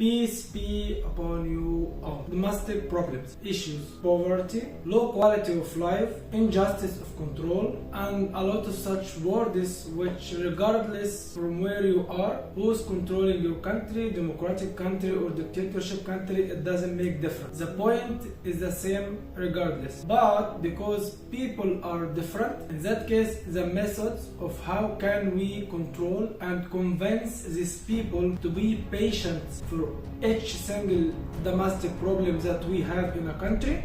Peace be upon you all. Domestic problems, issues, poverty, low quality of life, injustice of control, and a lot of such words which, regardless from where you are, who's controlling your country, democratic country or dictatorship country, it doesn't make difference. The point is the same regardless. But because people are different, in that case, the methods of how can we control and convince these people to be patient for each single domestic problem that we have in a country.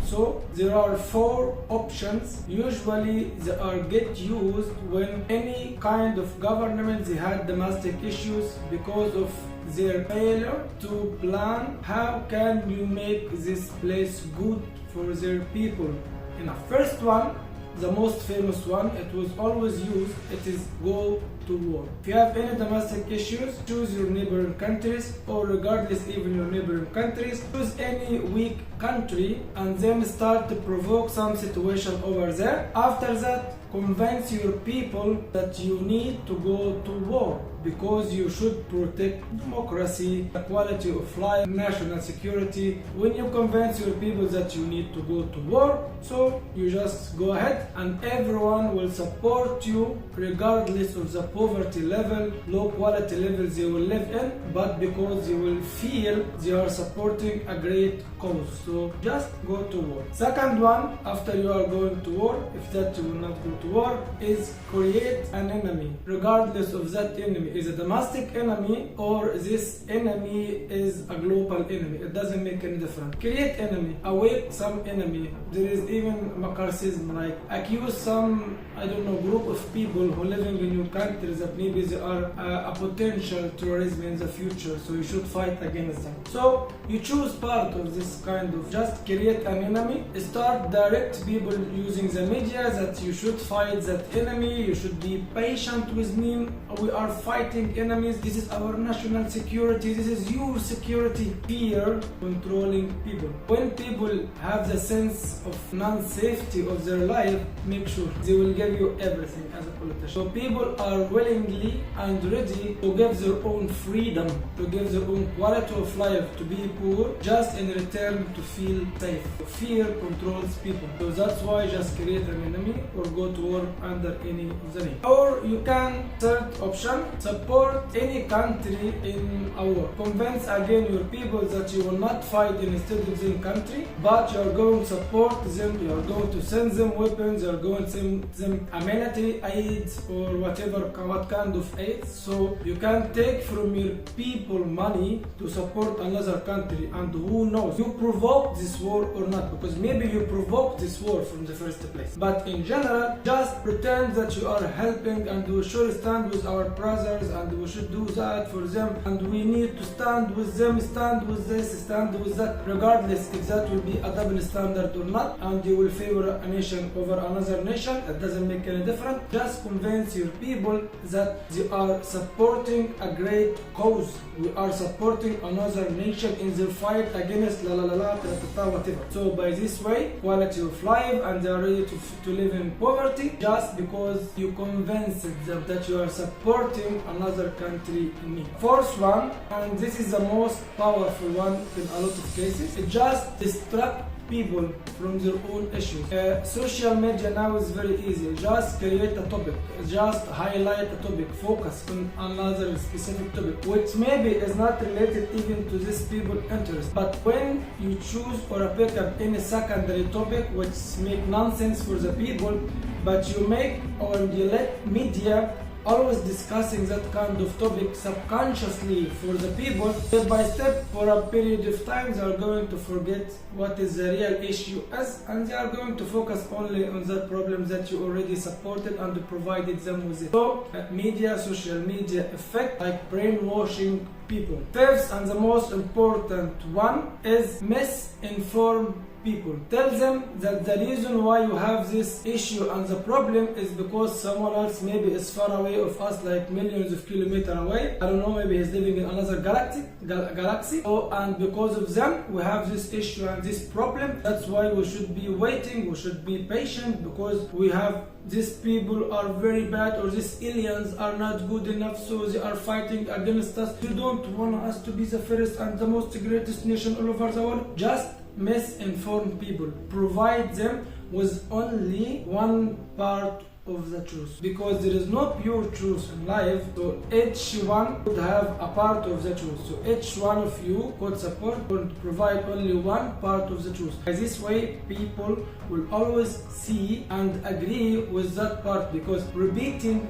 So there are 4 options. Usually they are get used when any kind of government they had domestic issues because of their failure to plan how can you make this place good for their people. In the first one, the most famous one, it was always used, it is go to war. If you have any domestic issues, choose your neighboring countries, or regardless even your neighboring countries, choose any weak country and then start to provoke some situation over there. After that, convince your people that you need to go to war because you should protect democracy, quality of life, national security. When you convince your people that you need to go to war, so you just go ahead and everyone will support you regardless of the poverty level, low quality level they will live in, but because they will feel they are supporting a great cause. So just go to war. Second one, after you are going to war, if that you will not go to war, is create an enemy. Regardless of that enemy is a domestic enemy or this enemy is a global enemy, it doesn't make any difference. Create enemy, awake some enemy. There is even Marxism, like accuse some, I don't know, group of people who living in your country that maybe they are a potential terrorism in the future, so you should fight against them. So you choose part of this kind of just create an enemy, start direct people using the media that you should fight that enemy, you should be patient with me, we are fighting enemies, this is our national security, this is your security. Fear controlling people. When people have the sense of non-safety of their life, make sure they will give you everything as a politician. So people are willingly and ready to give their own freedom, to give their own quality of life, to be poor, just in return to feel safe. Fear controls people. So that's why just create an enemy or go to war under any of the name. Or you can, third option, support any country in a war. Convince again your people that you will not fight instead of their country, but you are going to support them, you are going to send them weapons, you are going to send them amenity aids or whatever, what kind of aids. So you can take from your people money to support another country, and who knows, you provoke this war or not, because maybe you provoked this war from the first place. But in general, just pretend that you are helping and we should stand with our brothers and we should do that for them and we need to stand with them, stand with this, stand with that, regardless if that will be a double standard or not, and you will favor a nation over another nation, it doesn't make any difference. Just convince your people that they are supporting a great cause. We are supporting another nation in their fight against whatever. So by this way, quality of life, and they are ready to live in poverty just because you convinced them that you are supporting another country in need. Fourth one, and this is the most powerful one in a lot of cases, it just distract people from their own issues. Social media now is very easy. Just create a topic, just highlight a topic, focus on another specific topic, which maybe is not related even to this people's interest. But when you choose or pick up any secondary topic which make nonsense for the people, but you make or you let media always discussing that kind of topic subconsciously for the people, step by step, for a period of time, they are going to forget what is the real issue is, and they are going to focus only on the problem that you already supported and provided them with it. So, media, social media effect, like brainwashing people. Fifth and the most important one is misinform people. Tell them that the reason why you have this issue and the problem is because someone else maybe is far away of us, like millions of kilometers away. I don't know, maybe he's living in another galaxy. Oh, and because of them we have this issue and this problem. That's why we should be waiting, we should be patient, because we have these people are very bad, or these aliens are not good enough, so they are fighting against us. You don't want us to be the first and the most greatest nation all over the world. Just misinform people. Provide them with only one part of the truth, because there is no pure truth in life, so each one would have a part of the truth. So each one of you could support and provide only one part of the truth. By this way, people will always see and agree with that part, because repeating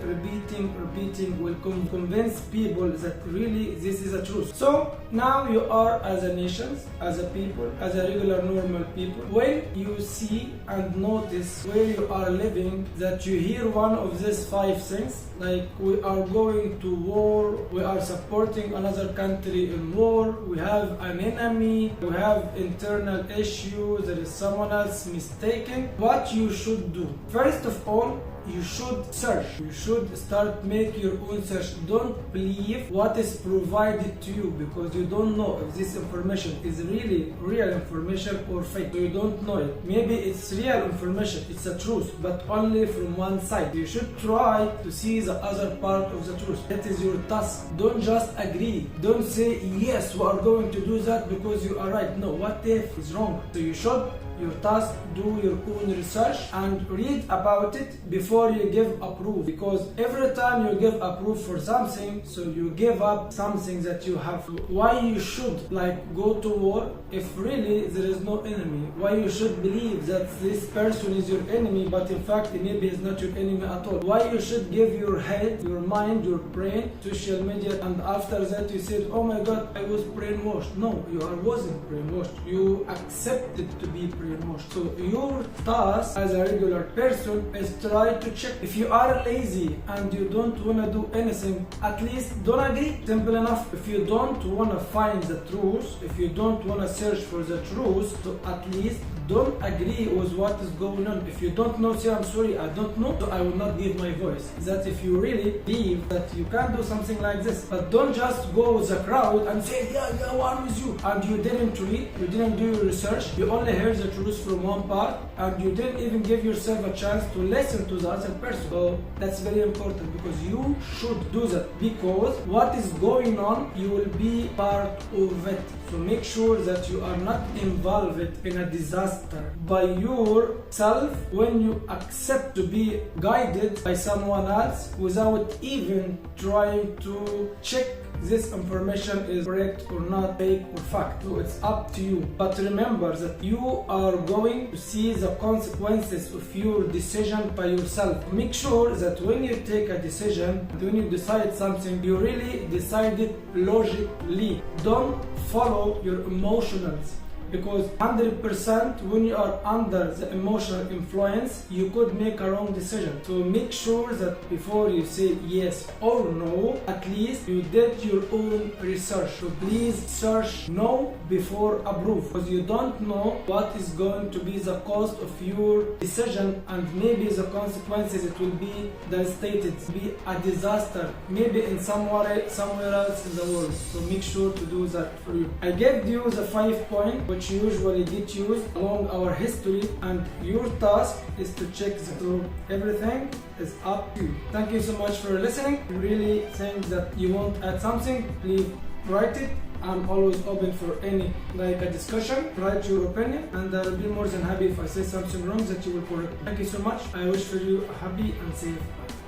will convince people that really this is the truth. So now you are, as a nation, as a people, as a regular normal people, when you see and notice where you are living, that you hear one of these 5 things, like we are going to war, we are supporting another country in war, we have an enemy, we have internal issues, there is someone else mistaken, what you should do? First of all, you should search. You should start make your own search. Don't believe what is provided to you, because you don't know if this information is really real information or fake. So you don't know it. Maybe it's real information, it's the truth, but only from one side. You should try to see the other part of the truth. That is your task. Don't just agree. Don't say yes, we are going to do that because you are right. No, what if is wrong? So you should your task, do your own research and read about it before you give approve, because every time you give approve for something, so you give up something that you have. Why you should go to war if really there is no enemy? Why you should believe that this person is your enemy, but in fact maybe is not your enemy at all? Why you should give your head, your mind, your brain, social media, and after that you said, oh my god, I was brainwashed? No, you wasn't brainwashed. You accepted to be brainwashed. So your task as a regular person is try to check. If you are lazy and you don't want to do anything, at least don't agree. Simple enough. If you don't want to find the truth, if you don't want to search for the truth, so at least don't agree with what is going on. If you don't know, say I'm sorry, I don't know, so I will not give my voice. That if you really believe that you can do something like this, but don't just go with the crowd and say yeah, one with you, and you didn't read, you didn't do your research, you only heard the truth from one part, and you didn't even give yourself a chance to listen to the other person. So that's very important, because you should do that, because what is going on, you will be part of it. So make sure that you are not involved in a disaster by yourself when you accept to be guided by someone else without even trying to check this information is correct or not, fake or fact. So it's up to you. But remember that you are going to see the consequences of your decision by yourself. Make sure that when you take a decision, when you decide something, you really decide it logically. Don't follow your emotions, because 100% when you are under the emotional influence, you could make a wrong decision. So make sure that before you say yes or no, at least you did your own research. So please search no before approve, because you don't know what is going to be the cost of your decision, and maybe the consequences, it will be devastated, be a disaster, maybe in somewhere else in the world. So make sure to do that for you. I gave you the 5 points which usually get used along our history, and your task is to check the truth. Everything is up to you. Thank you so much for listening. If you really think that you want to add something, please write it. I'm always open for any a discussion. Write your opinion, and I'll be more than happy if I say something wrong that you will correct. Thank you so much. I wish for you a happy and safe life.